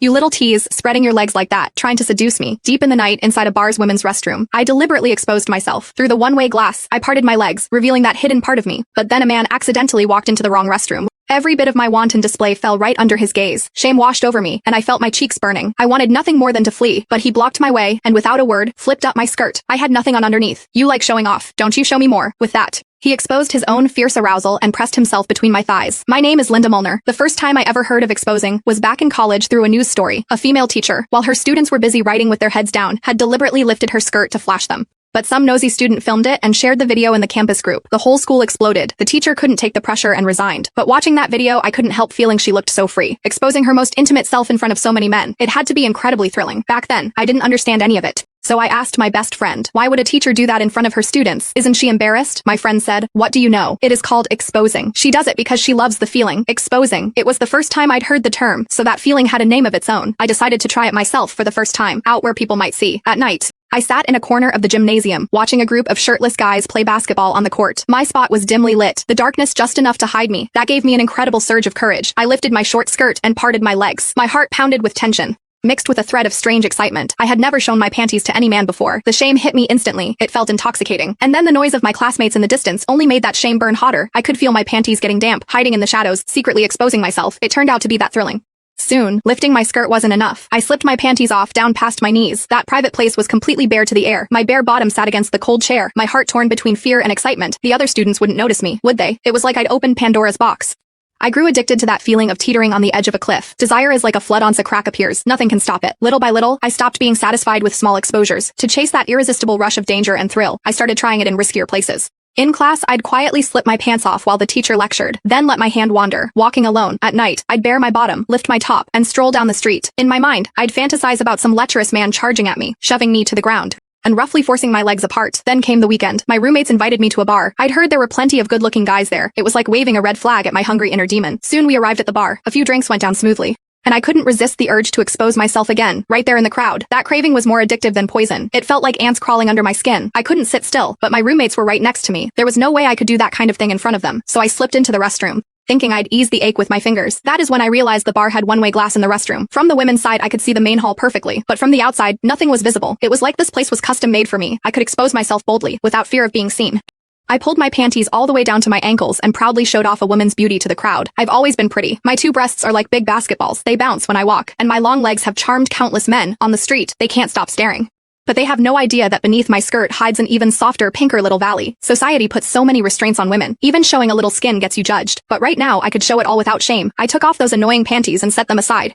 You little tease, spreading your legs like that, trying to seduce me. Deep in the night, inside a bar's women's restroom, I deliberately exposed myself. Through the one-way glass, I parted my legs, revealing that hidden part of me. But then a man accidentally walked into the wrong restroom. Every bit of my wanton display fell right under his gaze. Shame washed over me, and I felt my cheeks burning. I wanted nothing more than to flee, but he blocked my way, and without a word, flipped up my skirt. I had nothing on underneath. You like showing off, don't you? Show me more. With that, he exposed his own fierce arousal and pressed himself between my thighs. My name is Linda Molnar. The first time I ever heard of exposing was back in college through a news story. A female teacher, while her students were busy writing with their heads down, had deliberately lifted her skirt to flash them. But some nosy student filmed it and shared the video in the campus group. The whole school exploded. The teacher couldn't take the pressure and resigned. But watching that video, I couldn't help feeling she looked so free, exposing her most intimate self in front of so many men. It had to be incredibly thrilling. Back then, I didn't understand any of it. So I asked my best friend, why would a teacher do that in front of her students? Isn't she embarrassed? My friend said, what do you know? It is called exposing. She does it because she loves the feeling. Exposing. It was the first time I'd heard the term, so that feeling had a name of its own. I decided to try it myself for the first time, out where people might see. At night, I sat in a corner of the gymnasium, watching a group of shirtless guys play basketball on the court. My spot was dimly lit, the darkness just enough to hide me. That gave me an incredible surge of courage. I lifted my short skirt and parted my legs. My heart pounded with tension, mixed with a thread of strange excitement. I had never shown my panties to any man before. The shame hit me instantly. It felt intoxicating. And then the noise of my classmates in the distance only made that shame burn hotter. I could feel my panties getting damp, hiding in the shadows, secretly exposing myself. It turned out to be that thrilling. Soon, lifting my skirt wasn't enough. I slipped my panties off down past my knees. That private place was completely bare to the air. My bare bottom sat against the cold chair, my heart torn between fear and excitement. The other students wouldn't notice me, would they? It was like I'd opened Pandora's box. I grew addicted to that feeling of teetering on the edge of a cliff. Desire is like a flood once a crack appears. Nothing can stop it. Little by little, I stopped being satisfied with small exposures. To chase that irresistible rush of danger and thrill, I started trying it in riskier places. In class, I'd quietly slip my pants off while the teacher lectured, then let my hand wander. Walking alone, at night, I'd bare my bottom, lift my top, and stroll down the street. In my mind, I'd fantasize about some lecherous man charging at me, shoving me to the ground, and roughly forcing my legs apart. Then came the weekend. My roommates invited me to a bar. I'd heard there were plenty of good-looking guys there. It was like waving a red flag at my hungry inner demon. Soon we arrived at the bar. A few drinks went down smoothly, and I couldn't resist the urge to expose myself again, right there in the crowd. That craving was more addictive than poison. It felt like ants crawling under my skin. I couldn't sit still, but my roommates were right next to me. There was no way I could do that kind of thing in front of them, so I slipped into the restroom, thinking I'd ease the ache with my fingers. That is when I realized the bar had one-way glass in the restroom. From the women's side, I could see the main hall perfectly, but from the outside, nothing was visible. It was like this place was custom-made for me. I could expose myself boldly, without fear of being seen. I pulled my panties all the way down to my ankles and proudly showed off a woman's beauty to the crowd. I've always been pretty. My two breasts are like big basketballs. They bounce when I walk, and my long legs have charmed countless men. On the street, they can't stop staring. But they have no idea that beneath my skirt hides an even softer, pinker little valley. Society puts so many restraints on women. Even showing a little skin gets you judged. But right now, I could show it all without shame. I took off those annoying panties and set them aside.